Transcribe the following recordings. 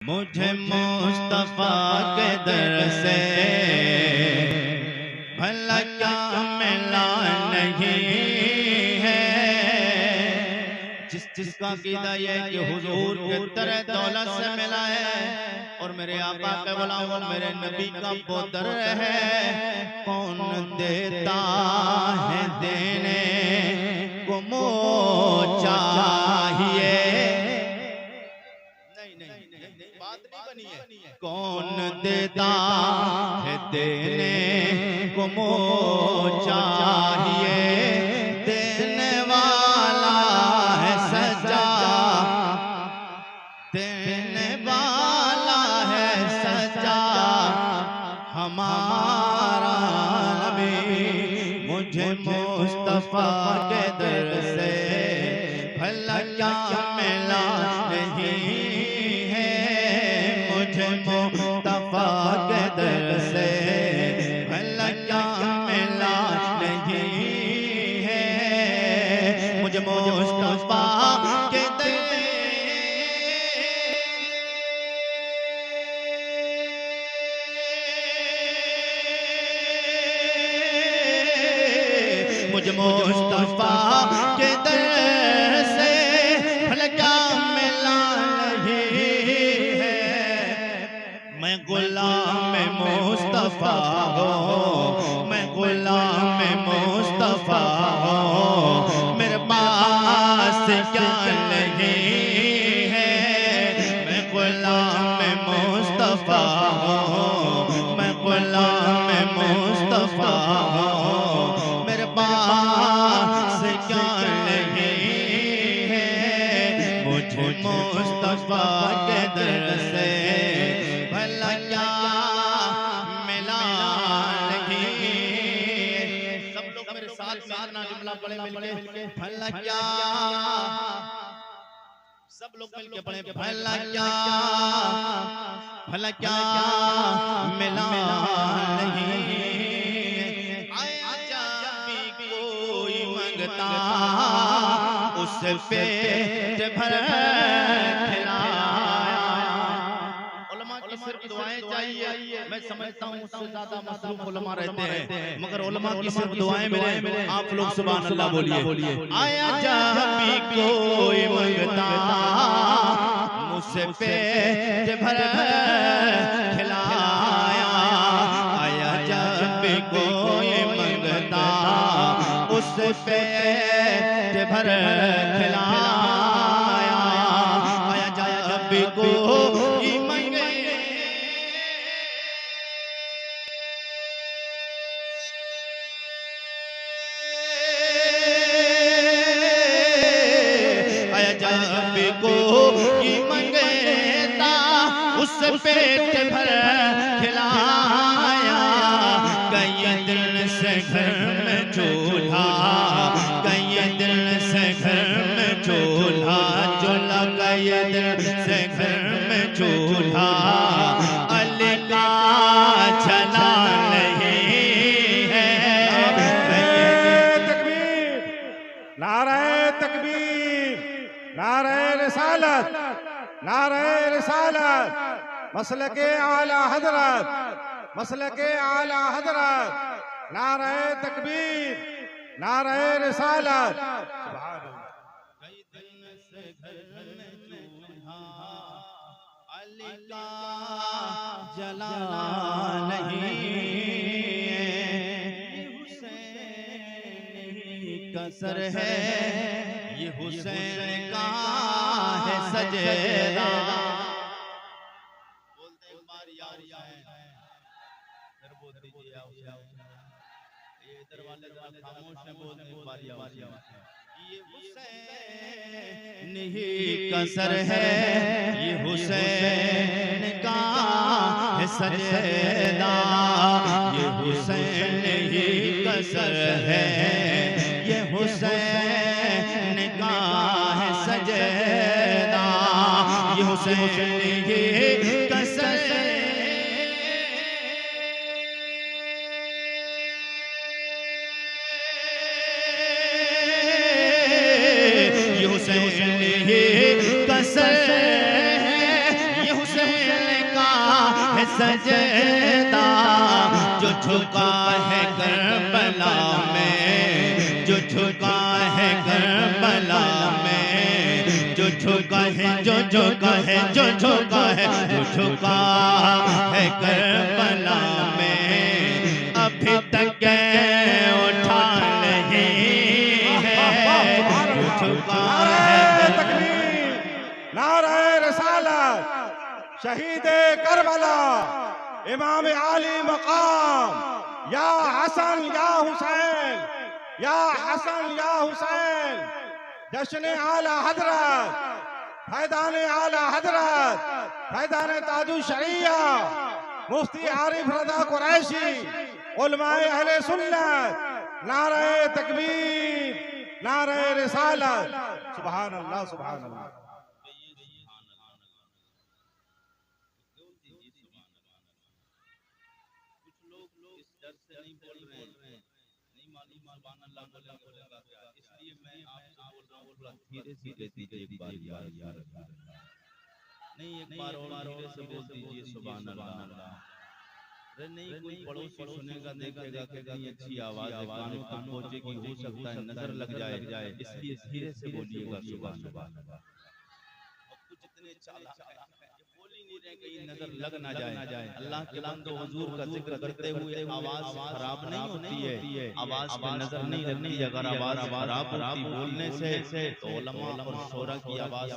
मुझे मुस्तफा के दर से भला क्या मिला नहीं है। जिसका कीदा ये कि हुजूर के दर दौलत से मिला है और मेरे आका के गुलाम मेरे नबी का वो दर है। कौन देता है देने को मुझे चाहिए। बात नहीं बनी है। कौन देता है देने को मुझे चाहिए। देने वाला है सजा, देने वाला है सजा हमारा नबी। मुझे मुस्तफा के दर से भला क्या मिला नहीं। मुस्तफा के दर से भला क्या मिला नहीं है। मुझे मुस्तफा के दर मुझे मुस्तफा के दर से भला क्या मिला नहीं है। मैं गुलाम मुस्तफा हो, मैं गुलाम मुस्तफा हो। मेरे पास क्या नहीं है। मैं गुलाम मुस्तफा हो, मैं गुलाम मुस्तफा हो। मेरे पास क्या नहीं है। मुझे मुस्तफा के दर से भला क्या मिला नहीं। सब लोग मेरे साथ साधना जुमला पढ़े मिलके भला क्या। सब लोग मिलके पढ़े भला क्या, भला क्या मिला नहीं। आया जब कोई मांगता उससे पेट भर सिर्फ दुआएं चाहिए। मैं समझता हूँ उससे ज्यादा मसरूफ उलमा रहते हैं, मगर उलमा की सिर्फ दुआएं मिले। आप लोग सुभान अल्लाह बोलिए। आया जब भी कोई मांगता मुझसे पेट भर खिलाया। आया जब भी कोई मांगता उससे पेट भर खिलाया। आया जब भी कोई मांगे जब कोई मंगता उससे पेट भर खिलाया। कई दिन से घर में चूल्हा, कई दिन से घर में चूल्हा चूल्हा, कई दिन से घर में चूल्हा अली का चला नहीं है। तकबीर, नारे तकबीर, नारे रिसालत, नारे रिसालत, मसलके आला हजरत, मसलके आला हजरत, नारे तकबीर, नारे रिसालत। कई दिन से घर में चूल्हा अली का जला नहीं। हुसैन कसर है, ये हुसैन का है सजेदा। बोलते एक बार या हुसैन, फिर बोल दीजिए या हुसैन। ये इधर वाले खामोश हैं, बोलते एक बार या हुसैन। ये हुसैन ही कसर है, ये हुसैन का है सजेदा। ये हुसैन ही कसर है, ये हुसैन का है सजेदा। ये हुसैन ही कसर हुसैन ही कसर है, ये हुसैन सजदा, जो झुका है करबला में, जो झुका है करबला में, जो झुका है, जो झुका है, जो झुका है, जो झुका है करबला में, अभी तक उठा नहीं है, जो झुका है। तकबीर, नारे रिसालत, शहीद करबला, इमाम आली मकाम, या हसन या हुसैन, या हसन या हुसैन, जश्न आला हजरत, फैदान आला हजरत, फैदान ताजु शरिया, मुफ्ती आरिफ रजा कुरैशी, उलमाए अहले सुन्नत, नारे तकबीर, नारे रिसालत, सुभान अल्लाह, सुभान अल्लाह। नहीं बोल रहे हैं, नहीं मालूम सुभान अल्लाह बोलेगा क्या, इसलिए मैं आपसे बोल रहा हूँ थोड़ा धीरे से दीजिए एक बार यार, नहीं एक बार और धीरे से बोल दीजिए सुभान अल्लाह। अरे नहीं कोई पड़ोसी सुनेगा देखेगा कि कहीं अच्छी आवाज है, कानों तक पहुंचेगी, हो सकता है नजर लग जाए, इसलिए धीरे से बोलिएगा सुभान अल्लाह। कुछ इतने चालाक हैं बोल ही नहीं रहे कहीं नजर लग ना जाए। अल्लाह के बंदो हुजूर का जिक्र करते हुए आवाज खराब नहीं होती है, आवाज पे नजर नहीं लगती। अगर आवाज खराब होती बोलने से तो उलमा और शोरा की आवाज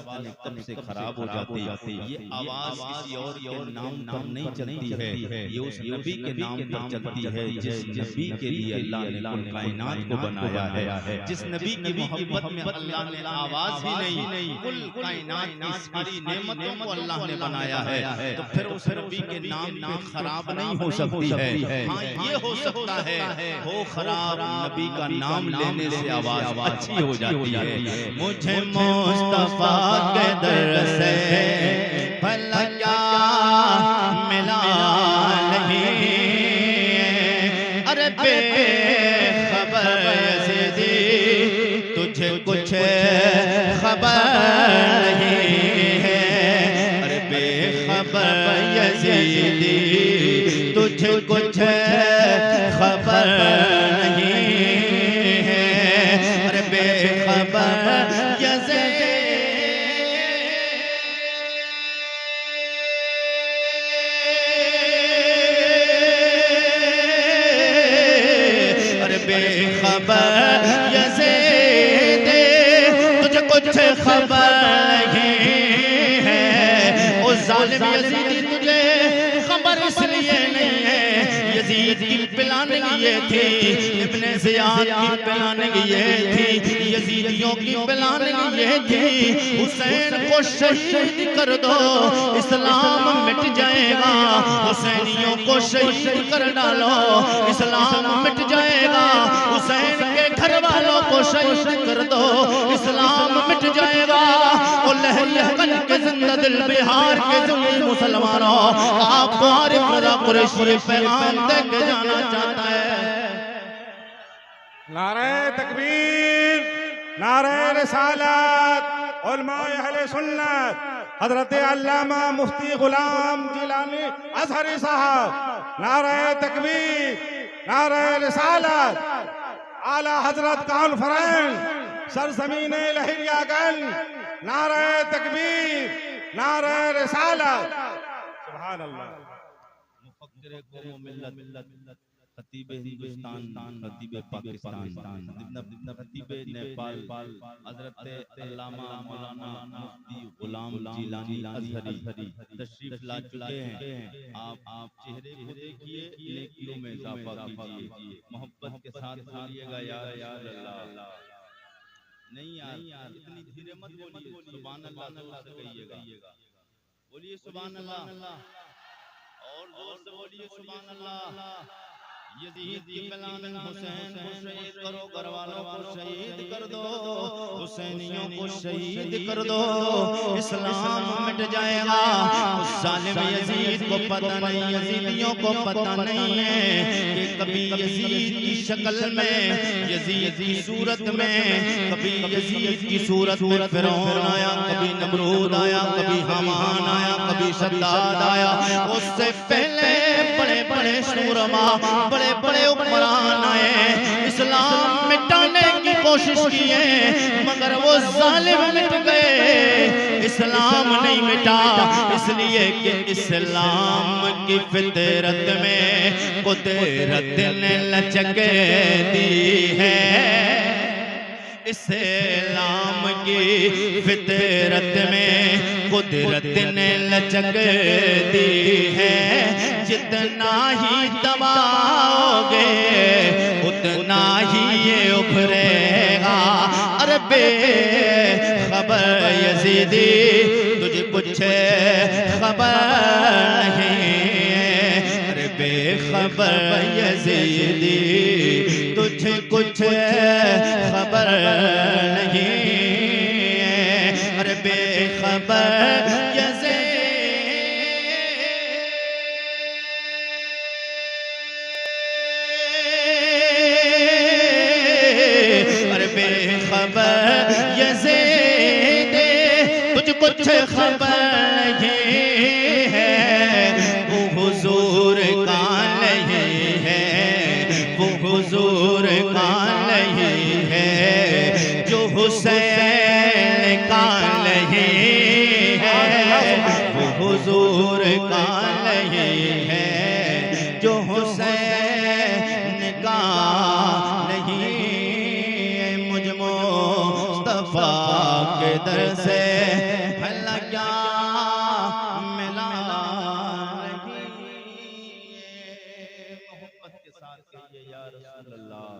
तब से खराब हो जाती। ये आवाज किसी और के नाम पर नहीं चलती है, ये उस नबी के नाम पर चलती है जिस नबी के लिए अल्लाह ने कुल कायनात को बनाया है, जिस नबी की मोहब्बत में अल्लाह ने आवाज ही नहीं कुल कायनात की सारी नेमतों को अल्लाह ने बनाया है, तो फिर उस नबी के नाम पे खराब नहीं हो सकती है। हाँ ये हो सकता है हो खराब, नबी का नाम लेने से आवाज अच्छी हो जाती है। मुझे मुस्तफा के दर से भला क्या मिला नहीं, अरे बेखबर यज़ीदी तुझे कुछ खबर नहीं है, अरे बेखबर यज़ीदी तुझे कुछ खबर नहीं है, अरे बेखबर यज़ीदी। बेखबर यज़ीदी तुझे कुछ खबर नहीं है, उस जालिम यज़ीदी तुझे खबर इसलिए नहीं है, यज़ीद की प्लानिंग ये थी, इब्ने ज़ियाद की प्लानिंग ये थी, यज़ीदियों की प्लानिंग ये थी, हुसैन को शहीद कर दो इस्लाम मिट जाएगा, हुसैनियों को शहीद कर डालो इस्लाम मिट जाएगा, हुसैन के घर वालों को शहीद कर दो इस्लाम मिट जाएगा। और लहरियागंज के जिंदा दिल बिहार के जुली मुसलमानों, आपको आरिफ रज़ा कुरैशी पैगाम दे के जाना चाहता है। नारे तकबीर, नारे रिसालत, उलमाए अहले सुन्नत, हजरत अल्लामा मुफ्ती गुलाम जिलानी अज़हरी साहब, नारे तकबीर, नारे रिसालत, आला हजरत कॉन्फ्रेंस सरजमीन लहरियागंज, नारे तकबीर, नारे रिसालत, सुभान अल्लाह। मुफक्किर कौम मिल्लत, खतीब हिंदुस्तान, खतीब पाकिस्तान, खतीब नेपाल, हजरत अल्लामा मौलाना मुफ्ती गुलाम जिलानी अज़हरी तशरीफ ला चुके हैं। आप चेहरे को देखिए, नेकियों में इजाफा कीजिए, मोहब्बत के साथ बोलिएगा यार अल्लाह। नहीं यार इतनी धीरे मत बोलिए, सुभान अल्लाह से कहिएगा, बोलिए सुभान अल्लाह, और जोर से बोलिए सुभान अल्लाह। यजीद की प्लानिंग हुसैन को शहीद करो, घर वालों को शहीद कर दो, हुसैनियों को शहीद कर दो, इस्लाम मिट जाएगा। उस जालिम यजीद को पता नहीं, यजीदियों को पता नहीं है कि कभी यजीद की शक्ल में, यजीद की सूरत में, कभी यजीद की सूरत में फिरौन आया, कभी नमरूद आया, कभी हमान आया, कभी शद्दाद आया। उससे पहले बड़े बड़े शूरमा, बड़े बड़े हुक्मरान आए, इस्लाम मिटाने की कोशिश की है, मगर वो जालिम मिट गए, इस्लाम नहीं मिटा। इसलिए कि इस्लाम की फितरत में कुदरत ने लचक दी है, इस्लाम की फितरत में कुदरत ने लचक दी है। जितना ही दबाओगे उतना ही ये उभरेगा। अरे बेखबर यजीदी तुझे कुछ खबर नहीं, अरे बेखबर यजीदी तुझे कुछ खबर नहीं, अरे बेखबर यजीदी। बेखबर यजीद तुझ कुछ खबर नहीं है, वो हुजूर का नहीं है, वो हुजूर का नहीं है, जो हुसैन का नहीं है, वो हुजूर का नहीं है, जो हुसैन का नहीं। के दर से भला क्या मिला नहीं, मोहब्बत के साथ कहिए या रसूल अल्लाह।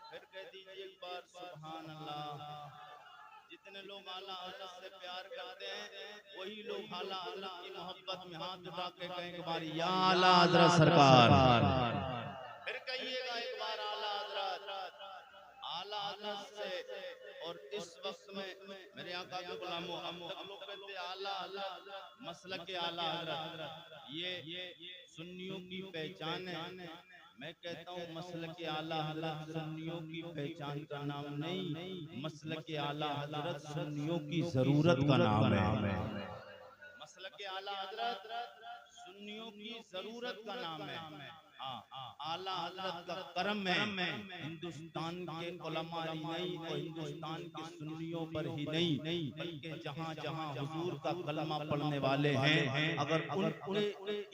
फिर कह दीजिए एक बार सुभान अल्लाह। जितने लोग आला हज़रत से प्यार करते हैं वही लोग आला हज़रत की मोहब्बत में हाथ उठा के कहें एक बार या आला हज़रत सरकार। फिर कहिएगा एक बार आला हज़रत, आला हज़रत से। और इस वक्त में मेरे आका के गुलामों, हम लोग कहते हैं आला हज़रत, मसलक के आला हज़रत, ये सुन्नियों की पहचान है। मैं कहता हूँ मसलक के आला हज़रत सुन्नियों की पहचान का नाम नहीं, मसलक के आला हज़रत सुन्नियों की जरूरत का नाम है। मसलक के आला हज़रत सुन्नियों की जरूरत का नाम है। आला हज़रत का करम है हिंदुस्तान के उलमा ही नहीं और हिंदुस्तान के सुन्नियों पर ही नहीं, बल्कि जहाँ जहाँ हुजूर का कलमा पढ़ने वाले हैं, अगर उनके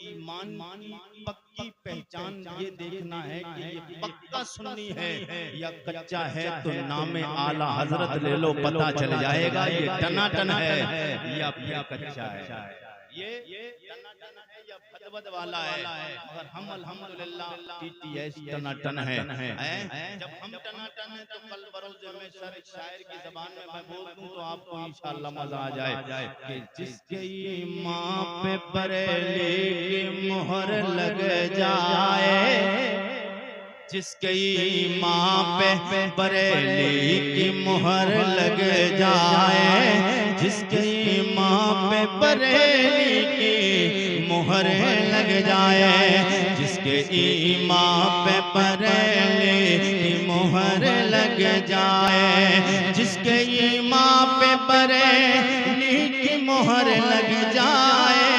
ईमान की पक्की पहचान ये देखना है कि ये पक्का सुन्नी है या कच्चा है, तो नाम आला हज़रत ले लो, पता चल जाएगा ये टनाटन है या फिर कच्चा है, ये टनाटन है या फदवद वाला है। मगर हम अल्हम्दुलिल्लाह टीटीएस टनाटन है। जब हम टनाटन है तो कल बरोज़ में शायर की ज़बान में मैं बोल दूं तो आपको इंशाअल्लाह मजा आ जाए कि जिसके ईमान पे बरेली की मोहर लग जाए, जिसके ईमान पे बरेली की मोहर लग जाए, जिसके ईमान पे बरेली की मोहर लग जाए, जिसके ईमान पे बरेली की मोहर लग जाए, जिसके ईमान पे बरेली की मोहर लग जाए,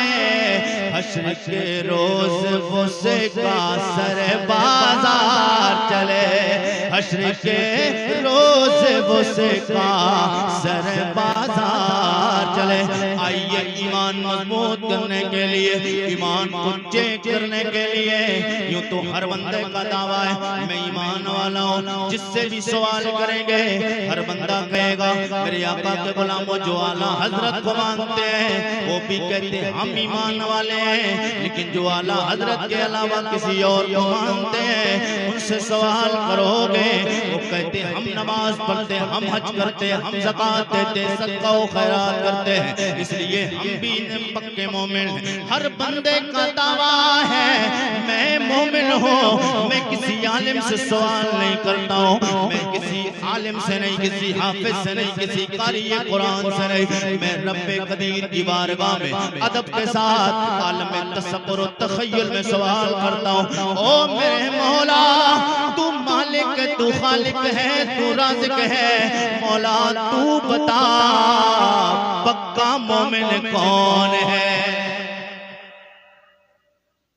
हश्र के रोज वो से का सर बाजार चले, हश्र के रोज वो से का सर बाजार चले। आइए ईमान मजबूत करने के लिए, ईमान को चेक करने के लिए, यूं तो हर बंदे का दावा है मैं ईमान वाला हूँ, जिससे भी सवाल करेंगे हर बंदा कहेगा मेरे आका के गुलामों जो आला हज़रत को मानते हैं वो भी कहते हैं हम ईमान वाले हैं, लेकिन जो आला हज़रत के अलावा किसी और को मानते हैं उनसे सवाल करोगे वो कहते हम नमाज पढ़ते, हम हज करते, हम ज़कात देते, सदका व खैरात करते बंदे हैं, इसलिए हम भी पक्के मोमिन हैं। हर बंदे का दावा है मैं मोमिन हूँ। मैं किसी आलिम से सवाल नहीं करता हूँ, मैं किसी आलिम से नहीं, किसी हाफिज से नहीं, किसी कारी कुरान से नहीं, मैं रब्बे कदीर की बारगाह में अदब के साथ आलम तसव्वुर और तखय्युल में सवाल करता हूँ। ओ मेरे मौला, तू मालिक है, तू खालिक है, तू राज़िक है, मौला तू बता पक्का मोमिन कौन है?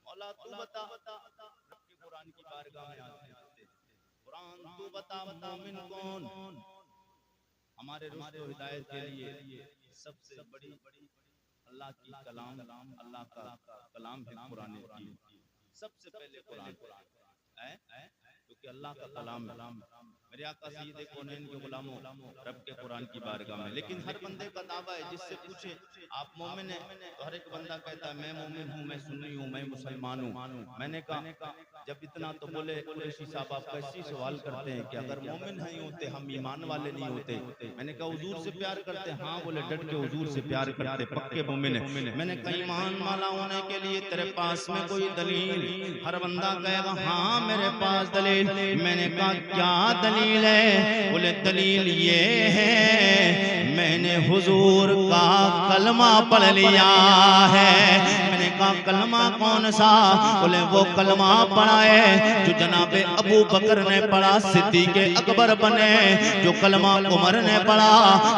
मौला तू बता। कुरान की बारगाह में आते हैं, कुरान तू बता मोमिन कौन? हमारे रुश्द व हिदायत के लिए सबसे बड़ी अल्लाह की कलाम, अल्लाह का कलाम है कुरान की। सबसे पहले कुरान है, क्योंकि अल्लाह का कलाम है। मेरे आका सय्यद कौनैन के गुलामों, रब के कुरान की बारगाह में। लेकिन हर बंदे का दावा है, जिससे पूछे आप मोमिन हैं, तो हर एक बंदा कहता है मैं मोमिन हूँ, मैं सुन्नी हूँ, मैं मुसलमान हूँ। मैंने कहा जब इतना तो बोले कुरैशी साहब आप कैसी सवाल करते हैं कि अगर मोमिन नहीं होते हम ईमान वाले नहीं होते। मैंने कहा हुजूर से प्यार करते? हाँ बोले डट के हुजूर से प्यार करते, पक्के मोमिन है। मैंने कहा ईमान वाला होने के लिए तेरे पास में कोई दलील? हर बंदा कहेगा हाँ मेरे पास दलील। मैंने कहा क्या दलील है? बोले दलील ये है मैंने हुजूर का कलमा पढ़ लिया है। मैंने कहा कलमा कौन सा? बोले वो कलमा पढ़ा है जो जनाबे अबू बकर ने पढ़ा, सिद्दीक़ अकबर बने, जो कलमा उमर ने पढ़ा,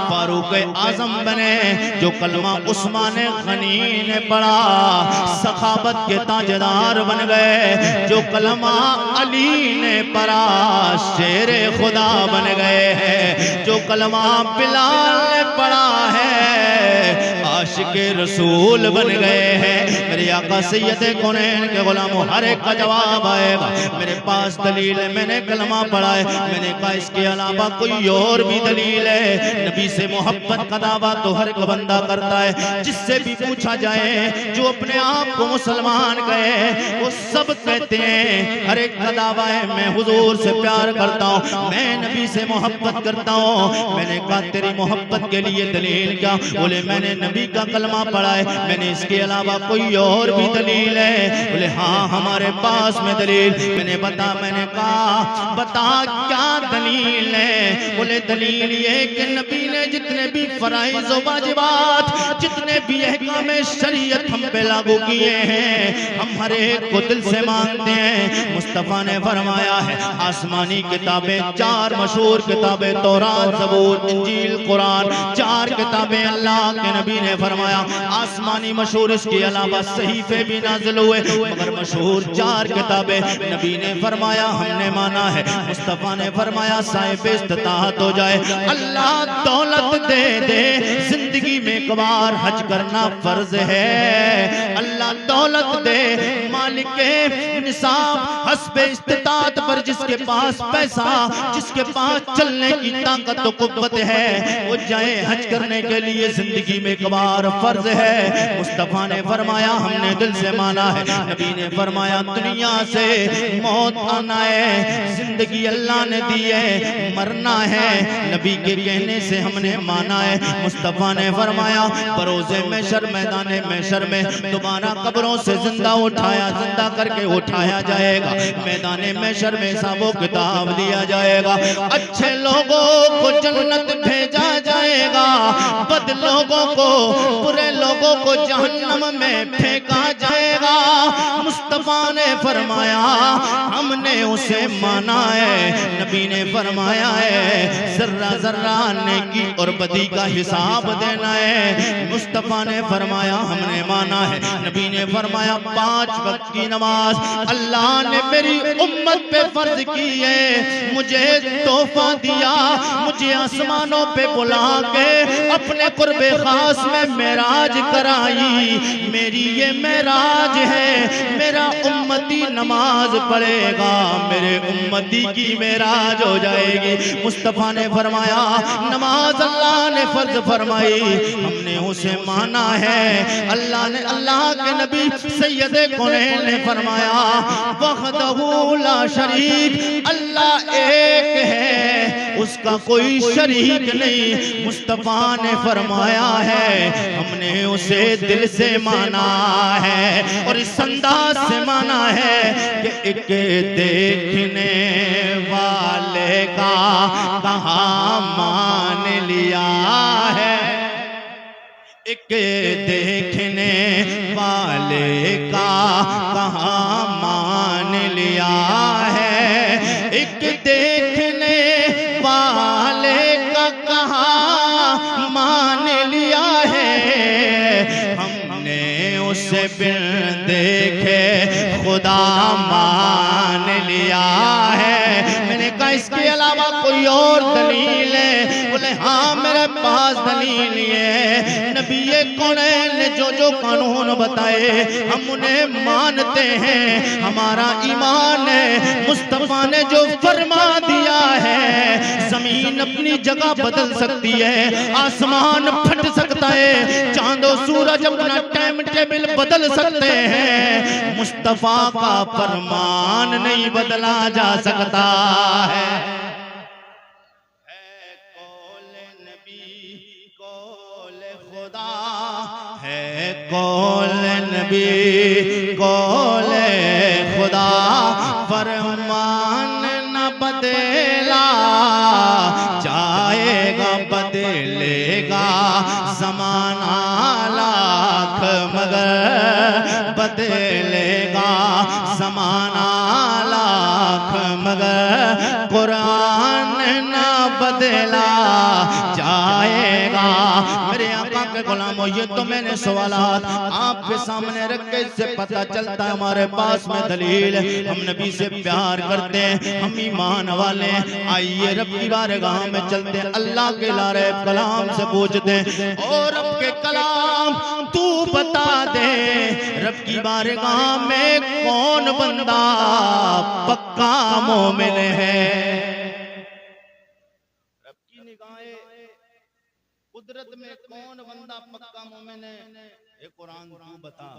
फारूक आजम बने, जो कलमा उस्मान गनी ने पढ़ा, सखावत के ताजदार बन गए, जो कलमा अली ने पढ़ा, शेरे खुदा बन गए हैं, जो कलमा बिलाल ने पढ़ा है, आशिके रसूल बन गए हैं। मेरे आका सय्यद कौनैन के गुलामों, हर एक का जवाब आएगा मेरे पास दलील है, मैंने कलमा पढ़ा है। मैंने कहा इसके अलावा कोई और भी दलील है? नबी से मोहब्बत का दावा तो हर एक बंदा करता है, जिससे भी पूछा जाए जो अपने आप को मुसलमान कहे वो सब कहते हैं, हर एक का दावा है मैं हुजूर से प्यार करता हूँ, मैं नबी से मोहब्बत करता हूँ। मैंने कहा तेरी मोहब्बत के लिए दलील क्या? बोले मैंने नबी का कलमा पढ़ा है। मैंने इसके अलावा कोई और भी दलील है? बोले हाँ हमारे पास में दलील। मैंने कहा बता क्या दलील है? बोले दलील ये कि नबी ने जितने भी फराइज़ व वाजिबात, जितने भी अहकाम शरीयत हम पे लागू किए हैं, हम हर एक को दिल से मानते हैं। मुस्तफ़ा ने फरमाया है आसमानी किताबें, चार मशहूर किताबें, तौरात, ज़बूर, इंजील, कुरान, चार किताबें अल्लाह के नबी ने फरमाया आसमानी मशहूर, इसके अलावा सहीफे भी नाज़िल हुए, मगर मशहूर चार किताबें। नबी ने फरमाया हमने माना है। मुस्तफ़ा ने फरमाया साहिब इस्तिताअत हो जाए, अल्लाह दौलत दे दे, जिंदगी में एक बार हज करना फर्ज है। अल्लाह दौलत दे, मालिक निसाब हस्बे इस्तिताअत पर जिसके पास पैसा, जिसके पास चलने की ताकत तो कुव्वत है, वो जाए हज करने के लिए, जिंदगी में एक बार फर्ज है। मुस्तफ़ा ने फरमाया हमने दिल से माना है। नबी ने फरमाया दुनिया से मौत आना है, जिंदगी अल्लाह ने दी है, मरना है, नबी के कहने से हमने माना है। मुस्तफ़ा ने फरमाया बरोज़े महशर, मैदान महशर में दोबारा कब्रों से जिंदा जिंदा करके उठाया जाएगा। मैदान महशर में हिसाबो किताब दिया जाएगा। अच्छे लोगों को जन्नत भेजा जाएगा, बद लोगों को, बुरे लोगों को जहन्नम में फेंका जाएगा। मुस्तफ़ा ने फरमाया हमने उसे माना है। नबी ने फरमाया है जर्रा जर्रा नेकी और बदी का हिसाब देना है। मुस्तफ़ा ने फरमाया हमने माना है। नबी ने फरमाया 5 वक्त की नमाज अल्लाह ने मेरी उम्मत पे फर्ज की है। मुझे तोहफा दिया, मुझे आसमानों पे बुला के अपने कुर्बे खास में मेराज कराई। मेरी ये मेराज है, मेरा उम्मती नमाज पढ़ेगा, मेरे उम्मती की मेराज हो जाएगी। मुस्तफ़ा ने फरमाया नमाज अल्लाह ने फर्ज फरमाई, हमने उसे माना है। अल्लाह ने, अल्लाह के नबी सैयद कौनैन ने फरमाया वहदहू ला शरीक, अल्लाह एक है, उसका कोई शरीक नहीं। मुस्तफा ने फरमाया है हमने उसे दिल से माना है और इस अंदाज से माना है कि एक देखने वाले का कहाँ मान लिया है, एक देखने वाले का कहाँ मान लिया है, एक देखने वाले का कहाँ मान लिया है। हमने उसे बिन देखे खुदा मान लिया है। मैंने कहा इसके अलावा कोई और दलील है? बोले हाँ मेरे पास दलील है। नबी कौनैन ने जो कानून बताए हम उन्हें मानते हैं, हमारा ईमान है। मुस्तफा ने जो फरमा दिया है, जमीन अपनी जगह बदल सकती है, आसमान फट सकता है, चांदो सूरज अपना टाइम टेबल बदल सकते हैं, मुस्तफा का फरमान नहीं बदला जा सकता है। कौल नबी कौल खुदा फरमान न बदला जाएगा, बदलेगा ज़माना लाख मगर बदलेगा ज़माना लाख मगर कुरान न बदला जाएगा। मेरे आका के गुलामों, ये तो मैंने सवालात आपके सामने रख के इससे पता चलता है हमारे पास में दलील है। हम नबी से प्यार करते हैं, हम ईमान वाले हैं। आइए रब की बारगाह में चलते हैं, अल्लाह के लारे कलाम से पूछते हैं और रब के कलाम तू बता दे, रब की बारगाह में कौन बंदा पक्का मोमिन है। रब की निगाहें कुदरत में कौन बंदा पक्का मोमिन है, ये कुरान तू बता।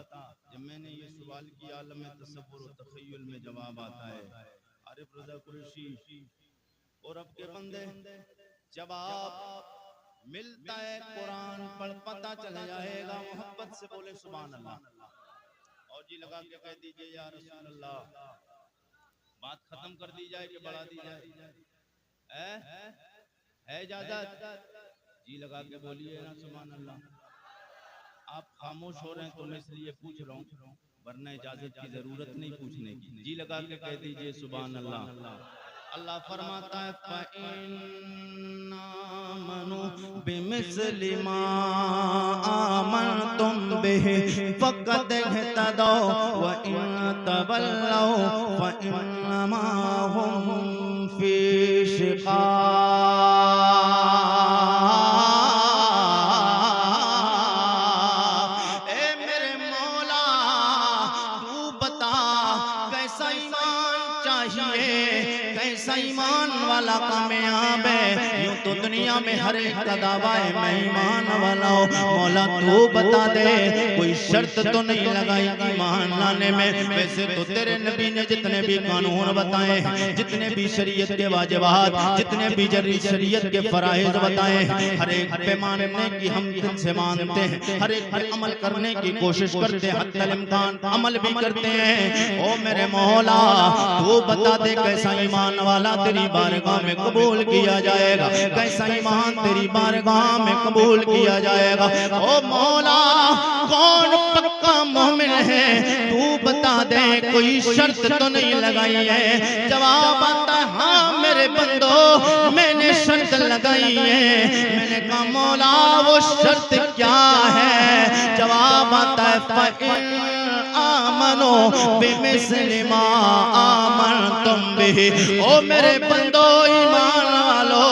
जब मैंने ये सवाल किया आलम में तसव्वुर और तखय्युल में जवाब आता है। आरिफ रज़ा कुरैशी और अब के बंदे जवाब मिलता है कुरान पढ़ पता चल जाएगा। मोहब्बत से बोले सुभान अल्लाह और जी लगा के कह दीजिए या रसूल अल्लाह। बात खत्म कर दी जाए कि बढ़ा दी जाए? है इजाजत? जी लगा के बोलिए ना सुभान अल्लाह। आप खामोश हो रहे हैं तो मैं इसलिए पूछ रहा हूँ, वरना इजाजत की जरूरत नहीं पूछने की। जी लगा के कह दीजिए सुभान अल्लाह। अल्लाह फरमाता है फ़इन्ना आमनू बिमिस्लि मा आमनतुम बिहि फ़क़द इह्तदौ व इन तवल्लौ फ़इन्नमा हुम फ़ी शिक़ाक़। ईमान वाला कामयाब है। यूं तो दुनिया में हर एक का दावा है मैं ईमान वाला हूँ। मौला तू बता दे कोई शर्त तो नहीं लगाई ईमान लाने में। वैसे तो तेरे नबी ने जितने भी कानून बताए हैं, जितने भी शरीयत के वाजिबात, जितने भी शरीयत के फराइज बताए हैं, हर एक पे मानने की हम दिल से मानते हैं, हर एक पे अमल करने की कोशिश करते हैं, हत्तल इम्कान अमल भी करते हैं। ओ मेरे मौला तू बता दे कैसा ईमान वाला तेरी बारगाह में कबूल किया जाएगा, कैसा ईमान तेरी बारगाह में कबूल किया जाएगा। ओ मौला कौन पक्का मोमिन है तू बता दे, कोई शर्त तो नहीं लगाई है। जवाब आता है हाँ मेरे बंदो मैंने शर्त लगाई है। मैंने कहा मौला वो शर्त क्या है? जवाब आता है फ़इन आमनो बिमिस्लि मा आमनतुम बिहि। ओ मेरे बंदो ईमान वालो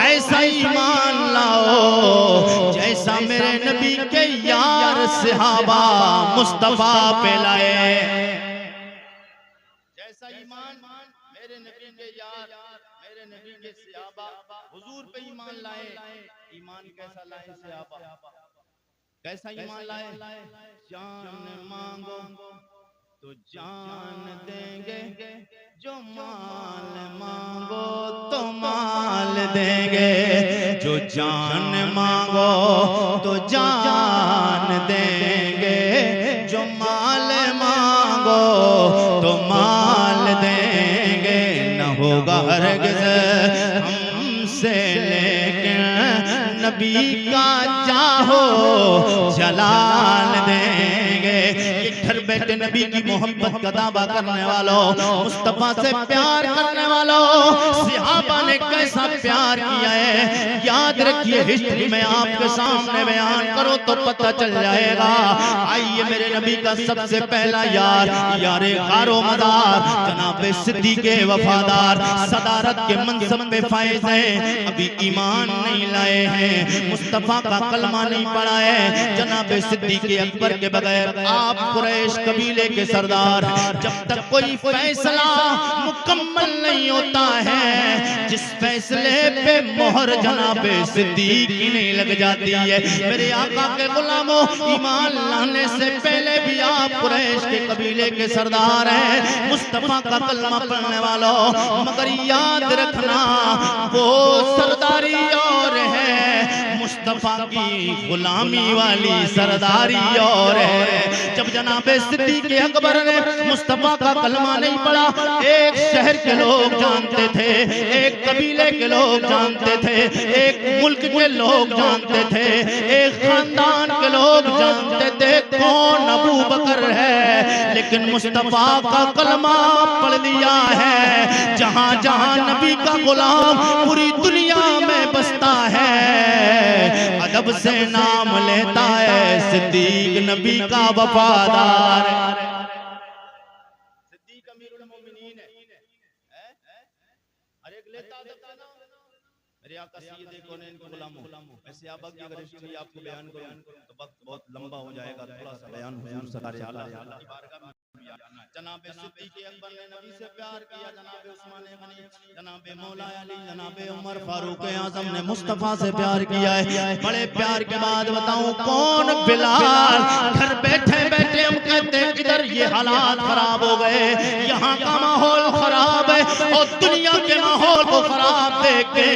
ऐसा ईमान लाओ जैसा मेरे नबी के यार सहाबा मुस्तफा पे लाए। जैसा ईमान मेरे नबी के यार मेरे नबी के सहाबा हुजूर पे ईमान लाए। ईमान कैसा लाए सहाबा? कैसा ईमान लाए? जान मांगो तो जान देंगे, जो माल मांगो तो माल देंगे, जो जान मांगो तो जान देंगे, जो माल मांगो तो माल देंगे। न होगा हरगिज़ हमसे लेकिन नबी का जाहो जलाल देंगे। घर बैठे नबी की मोहब्बत का दावा करने वालों, मुस्तफा से प्यार करने वालों, सहाबा ने कैसा प्यार किया है याद रखिए। हिस्ट्री में आपके सामने बयान करो तो पता चल जाएगा। आइए मेरे नबी का सबसे पहला यार, यारे गारो मदार, जनाब सिद्दीक़ वफादार, सदारत के मनसब पे फाइज हैं, अभी ईमान नहीं लाए हैं, मुस्तफा का कलमा नहीं पढ़ा है। जनाब सिद्दीक़ अकबर के बगैर आप कुरैश कबीले के सरदार, जब तक कोई फैसला मुकम्मल नहीं होता है, जिस फैसले पे मोहर जनाब सिद्दीक़ की नहीं लग जाती है। मेरे आका के गुलामों, ईमान लाने से पहले भी आप कुरैश के कबीले के सरदार हैं, मुस्तफा का कलमा पढ़ने वालों, मगर याद रखना वो सरदारी और है, मुस्तफा की गुलामी वाली सरदारी और है। जब जनाब सिद्दीक़ अकबर ने मुस्तफा का कलमा नहीं पढ़ा, एक शहर के लोग जानते थे, एक कबीले के लोग जानते थे, एक मुल्क के लोग जानते थे, एक खानदान के लोग जानते थे कौन अबू बकर है, लेकिन मुस्तफा का कलमा पढ़ लिया है। जहां जहां नबी का गुलाम पूरी दुनिया में बसता है, अदब से नाम लेता है सिद्दीक़ नबी का वफादार। सिद्दीक़ अमीरुल मोमिनीन है, अरे लेता मेरे आका सैयद कौनैन के गुलामों। ऐसे आप की अगर हिस्ट्री आपको बयान करूं तो वक्त बहुत लंबा हो जाएगा, थोड़ा सा बयान हुजूर सरकार आला की बारगाह में। जनाब सिद्दीक़ अकबर ने नबी से प्यार किया, जनाब उस्मान गनी, जनाब मौला अली, जनाब उमर फारूक आज़म ने मुस्तफा से प्यार किया है। बड़े प्यार के बाद बताऊं कौन? बिलाल। घर बैठे बैठे हम कहते हैं इधर ये हालात खराब हो गए, यहाँ का माहौल खराब है, और दुनिया के माहौल को खराब देख के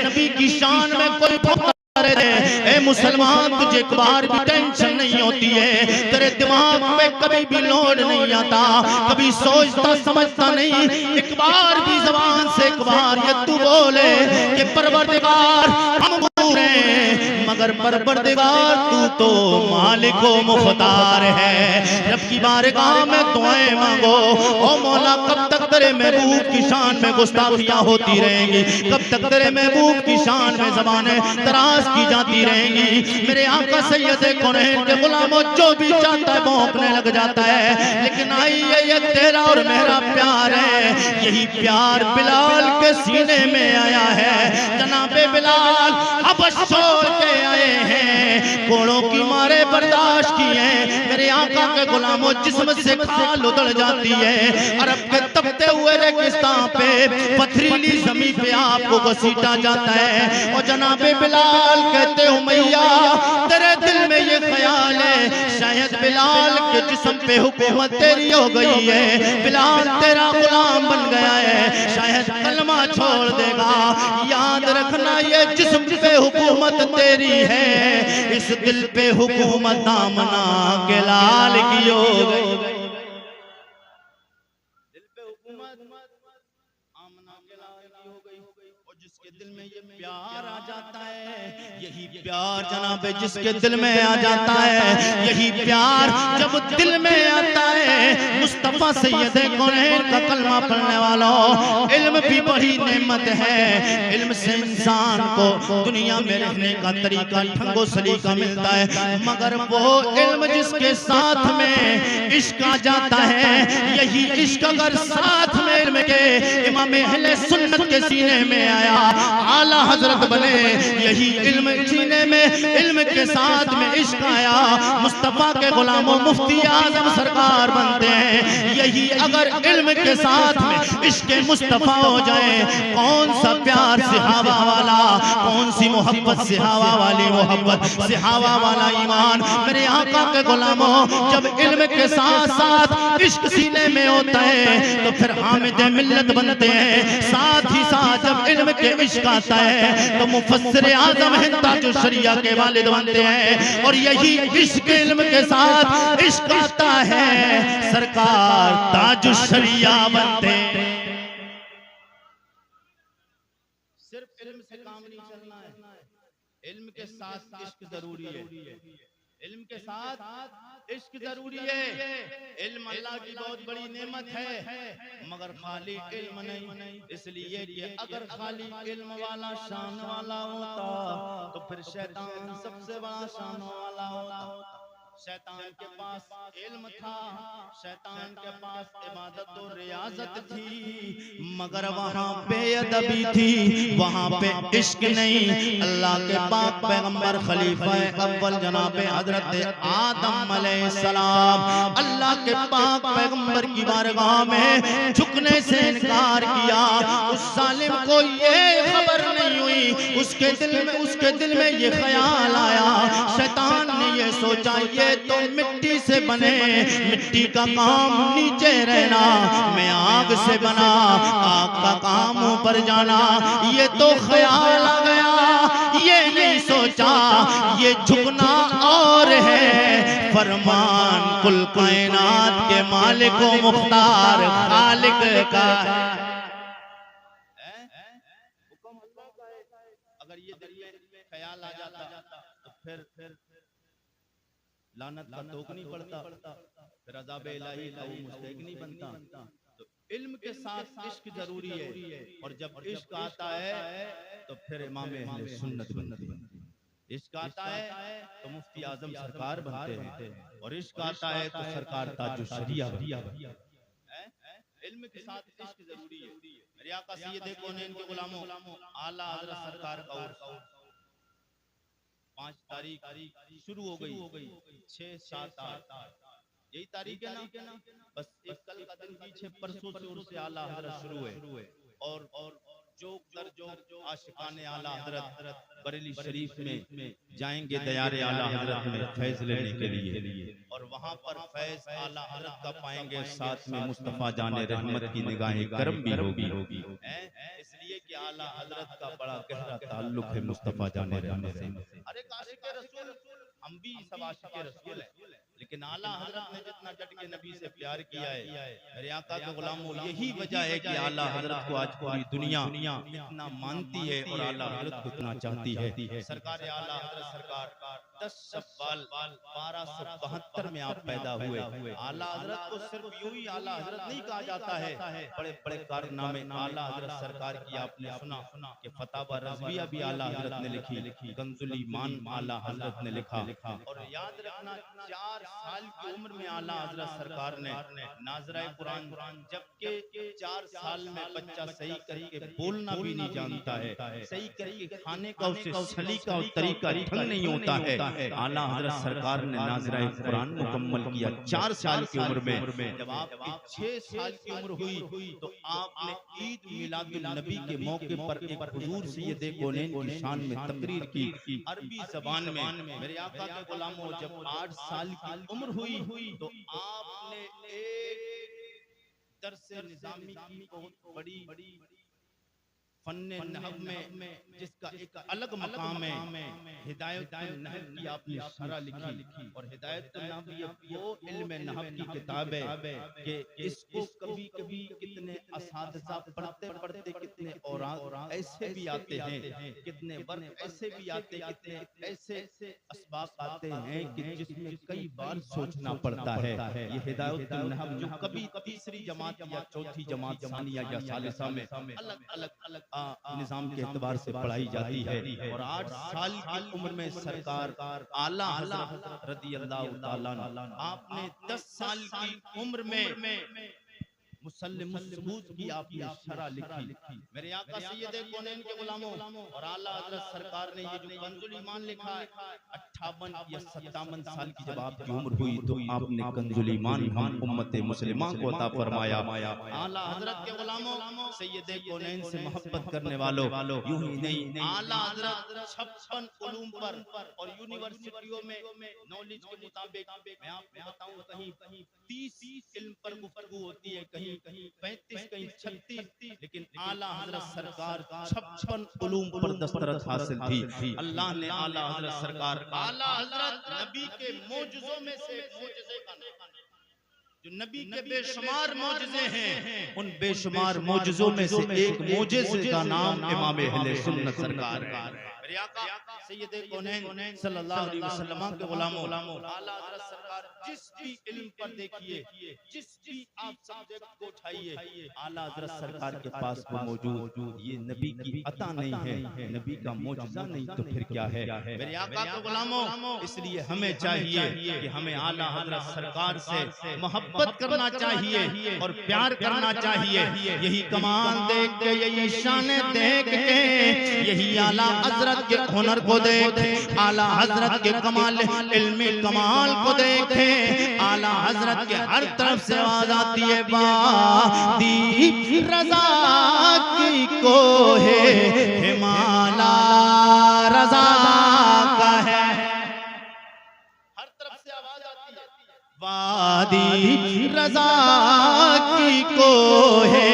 नबी की शान में कोई ए मुसलमान, तुझे एक बार भी टेंशन नहीं होती है, तेरे दिमाग में कभी भी लोड नहीं आता, कभी सोचता समझता नहीं, एक बार भी जबान से एक बार ये तू बोले कि परवरदिगार हम बुरे मगर परवरदिगार तू तो मालिक व मुख्तार है। रब की बारगाह में दुआएं मांगो, ओ मौला कब तक तेरे महबूब की शान में गुस्ताखियां होती रहेंगी, कब तक तेरे महबूब की शान में ज़बानें तराश की जाती रहेंगी। मेरे आका सैयद कौनैन के गुलामों, जो भी चाहता है भौंकने लग जाता है, लेकिन आइए ये तेरा और मेरा प्यार है, यही प्यार बिलाल के सीने में आया है। जनाबे बिलाल अब छोड़ के आए हैं, घोड़ों की मारे बर्दाश्त किए हैं। मेरे आका के गुलामों, जिस्म से खाल उधड़ जाती है, अरब के तपते हुए रेगिस्तान पे पथरीली जमीन पे आपको घसीटा जाता है। और जनाबे बिलाल कहते हो मैया तेरे दिल में ये ख्याल है शायद बिलाल के जिस्म पे हुकूमत तेरी हो गई है, बिलाल तेरा गुलाम बन गया है, शायद कलमा छोड़ देगा। याद रखना ये जिस्म पे हुकूमत तेरी है, इस दिल पे हुकूमत दामना के लाल की हो गई। दिल पे हुकूमत आमना के लाल की हो गई, और जिसके दिल में ये प्यार आ जाता है, यही प्यार जनाबे जिसके दिल में आ जाता है, यही प्यार जब दिल में आता है। मुस्तफा सैयद कौनैन का कलमा पढ़ने वालों, इल्म भी बड़ी नेमत है, इल्म से इंसान को दुनिया में रहने का तरीका ढंगो सलीका मिलता है, मगर वो इल्म जिसके साथ में इश्क आ जाता है, यही इश्क अगर साथ में इल्म के इमाम अहले सुन्नत के सीने में आया, आला हजरत बने, यही इल्म सीने में इल्म के साथ में इश्क आया, मुस्तफा के गुलामों मुफ्ती आजम सरकार बनते हैं। यही अगर इल्म के साथ में इश्क मुस्तफा हो जाए, कौन सा प्यार सहाबा वाला, कौन सी मोहब्बत सहाबा वाली मोहब्बत, सहाबा वाला ईमान। मेरे आका के गुलामों, जब इल्म के साथ साथ इश्क सीने में होता है तो फिर हामिद मिल्लत बनते हैं। साथ ही साथ जब इल्म के इश्क आता है तो मुफस्सिर आज़म हैं, ताजुश शरिया के वालिद बनते हैं। और यही इश्क इल्म के साथ इश्क आता है, सरकार ताजुश शरिया बनते हैं। सिर्फ इल्म से काम नहीं चलना है, इल्म के साथ इश्क जरूरी है, इल्म के साथ इश्क जरूरी है। इल्म अल्लाह की बहुत बड़ी नेमत है, मगर खाली इल्म नहीं। इसलिए कि अगर खाली इल्म वाला शान वाला होता तो फिर शैतान सबसे बड़ा शान वाला होता। शैतान के पास इल्म था, शैतान के पास इबादत और रियाजत थी, मगर वहाँ पे अदबी थी, वहाँ पे इश्क नहीं। अल्लाह के पाक पैगंबर खलीफा अव्वल जनाब हजरत आदम अलैहिस्सलाम, अल्लाह के पाक पैगंबर की बारगाह में झुकने से इनकार किया। उस जालिम को ये खबर नहीं हुई, उसके दिल में ये ख्याल आया, शैतान ने ये सोचा ये तो मिट्टी से बने, मिट्टी का काम नीचे रहना, मैं आग से बना, आग का काम ऊपर जाना। ये तो ख्याल आ गया, ये नहीं सोचा ये झुकना और है फरमान कुल कायनात के मालिक व मुख्तार खालिक का है। अगर ये दिल में ख्याल आ जाता तो फिर लानत का तोक नहीं पड़ता, फिर अज़ाब इलाही का वो मुस्तहिक नहीं बनता। तो इल्म के साथ इश्क जरूरी है, और जब इश्क आता है तो फिर इमाम अहले सुन्नत बनते हैं। इश्क आता है तो मुफ्ती आजम सरकार बनते हैं, और इश्क आता है तो सरकार ताजुश शरिया बनते हैं। इल्म के साथ इश्क जरूरी है। मेरे आका सैयद कौनैन के गुलामों, आला हज़रत सरकार का उर्स 5 तारीख शुरू हो गई, 6, 7, 8 यही तारीख है ना। बस एक कल का दिन पीछे, परसों से उर्स आला हज़रत शुरू है, और जो आशिकाने आला हज़रत बरेली शरीफ में जाएंगे दयारे आला हज़रत में फैज़ लेने के लिए, और वहाँ पर फैज़ आला हज़रत का पाएंगे, साथ में मुस्तफ़ा जाने रहमत की निगाहें करम भी होगी। इसलिए कि आला हज़रत का बड़ा गहरा ताल्लुक है मुस्तफ़ा जाने रहमत से। अरे आशिक़े रसूल, हम भी सब आशिक़े रसूल हैं, लेकिन आला हज़रत ने जितना डट के नबी से प्यार किया है, मेरे आका के गुलामों, यही वजह है कि आला हज़रत को आज पूरी दुनिया इतना मानती है और आला हज़रत को इतना चाहती है। सरकार आला हज़रत सरकार 10 शव्वाल 1272 में आप पैदा हुए। आला हज़रत को सिर्फ यूं ही आला हज़रत नहीं कहा जाता है, बड़े बड़े कारनामे आला हज़रत सरकार की आपने सुना कि फतावा रज़विया भी आला हज़रत ने लिखी, कंजुल ईमान आला हज़रत ने लिखा। और याद रखना, 4 साल की उम्र में आला हज़रत सरकार ने नाज़राए कुरान, जबकि 4 साल में बच्चा सही करके बोलना भी नहीं जानता है, सही करके खाने का उसे सलीका और तरीका ढंग नहीं होता है, आला हज़रत सरकार ने नाज़राए कुरान मुकम्मल किया 4 साल की उम्र में। जब आपकी 6 साल की उम्र हुई तो आपने ईद मिलादुन नबी के मौके पर एक हुजूर सैयद कौनैन की शान में तकरीर की अरबी ज़बान में। मेरे आका के गुलामों, जब 8 साल की उम्र हुई तो आपने एक दरसे निज़ामी की बहुत बड़ी फन्ने नहव में, जिसका एक अलग मकाम है, हिदायतुन नहव की आपने शरह लिखी। और हिदायतुन नहव वो इल्म नहव की किताब है कि इसको कभी कभी कितने असातिज़ा पढ़ते कितने औराक़ ऐसे भी आते हैं, कितने वर्क ऐसे भी आते, कितने ऐसे असबाब आते हैं कि जिसमें कई बार सोचना पड़ता है। ये हिदायतुन नहव जो कभी तीसरी जमात या चौथी जमात सानिया या सालिसा में अलग अलग निजाम के एतबार से पढ़ाई जाती है। और 8 साल की उम्र में सरकार आला हज़रत रज़ियल्लाहु ताला अन्हु, आपने 10 साल की उम्र में मुसल्लिम सुबूत की आपने शरह लिखी। मेरे आका सैयद कौनैन के गुलामों, और आला हज़रत सरकार ने ये जो कंजुल ईमान लिखा है, 58 या 57 साल की जब आपकी उम्र हुई तो आपने कंजुल ईमान हम उम्मत मुस्लिमा को अता फरमाया। आला हजरत के गुलामों सैयद कौनैन से मोहब्बत करने वालों, यूं ही नहीं आला हजरत 56 उलूम पर और यूनिवर्सिटियों में नॉलेज के मुताबिक मैं आपको बताऊं कहीं 30 इल्म पर गुफ्तगू होती है, कहीं 35 कहीं 36, लेकिन आला हजरत सरकार 56 उलूम पर दस्तरस हासिल थी। अल्लाह ने आला हजरत सरकार आला हजरत नबी के मौजज़ों में से मौजज़े का नाम, जो नबी के बेशुमार मौजज़े हैं, उन बेशुमार मौजज़ों में से एक मौजज़े का नाम इमाम अहले सुन्नत सरकार है। मेरे आका सैयद कौनैन सल्लल्लाहु अलैहि वसल्लम के गुलामों, आला हजरत सरकार जिस भी इल्म पर देखिए, जिस भी आप सब्जेक्ट को उठाइए, आला हजरत सरकार के पास वो मौजूद। ये नबी की अता नहीं है, नबी का मौजज़ा नहीं तो फिर क्या है मेरे आका के गुलामों। इसलिए हमें चाहिए कि हमें आला हजरत सरकार से मोहब्बत करना चाहिए और प्यार करना चाहिए। यही कमाल देख के, यही शान देख के, यही आला हजरत के हुनर को देखे, आला हजरत के कमाल इल्मी कमाल को देखे, आला हजरत के हर तरफ से आवाज आती है वादी रजा की को है हिमाला रजा का है, हर तरफ से आवाज आती है वादी रजा की को है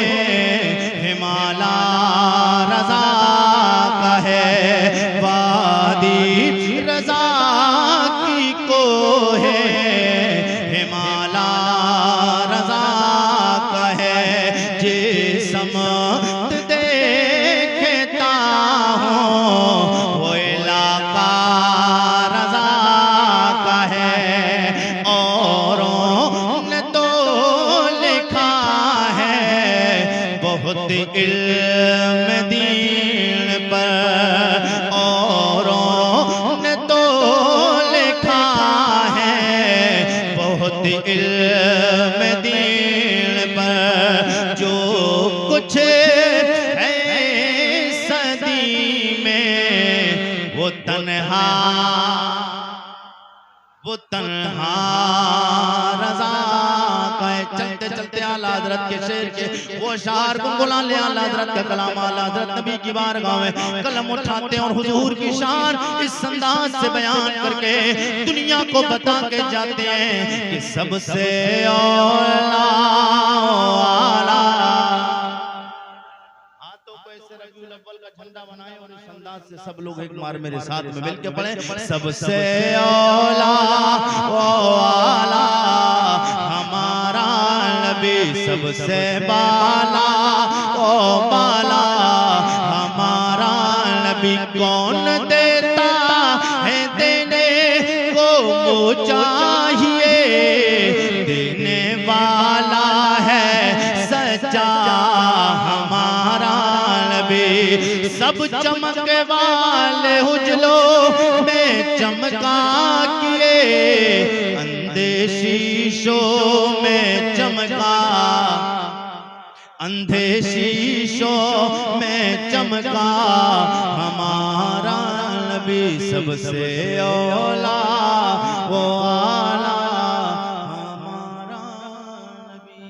हिमाला रजा का है, वादी रजा की को है हिमाला रजा का है। जे समत देखता हूँ वो इलाका रजा का है, औरों ने तो लिखा है बहुत इल्म दीन पर, औरों ने तो लिखा है बहुत इल्म दीन पर। जो कुछ है सदी में वो तन्हा रजा का है। चलते चलते आला हजरत के शेर के वो शार गुनगुना ले, आला हजरत का कलाम आला हजरत नबी की बारगाह में कलम उठाते और हुजूर की शान इस अंदाज से बयान करके दुनिया को बता के जाते हैं कि सबसे औला रबीउल अव्वल का झंडा बनाए और इस अंदाज से सब लोग एक बार मेरे साथ में मिलके पढ़े। सबसे औला वो आला हमारा नबी, सबसे बाला ओ बाला हमारा नबी। कौन देता है देने को वो चाहिए, देने वाला है सच्चा हमारा नबी। सब चमके वाले उजलों में चमका किए, अंधे शीशों में चमका, अंधे शीशों में चमका हमारा नबी। सबसे औला वो आला हमारा नबी।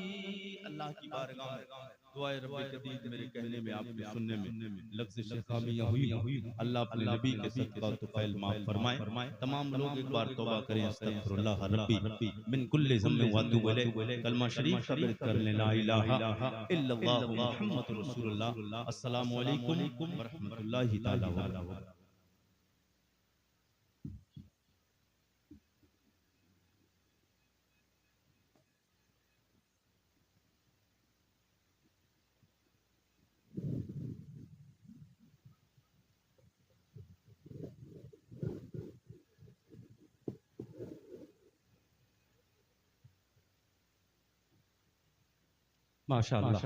अल्लाह की बारगाह में दुआए रब्बे कदीर मेरे कहने में आपके सुनने में लफ्ज़ कामियां हुई। अल्लाह अपने नबी के सदका तो फैल माफ फरमाए। तमाम लोग एक बार तौबा करें, अस्तगफिरुल्लाह रब्बी मिन कुल्ली ज़म्बिन व अतूबु इलैह। कलमा शरीफ का विर्द कर लें, ला इलाहा इल्लल्लाह मुहम्मदुर रसूलुल्लाह। अस्सलामु अलैकुम व रहमतुल्लाहि तआला व बरकातहू। माशाअल्लाह।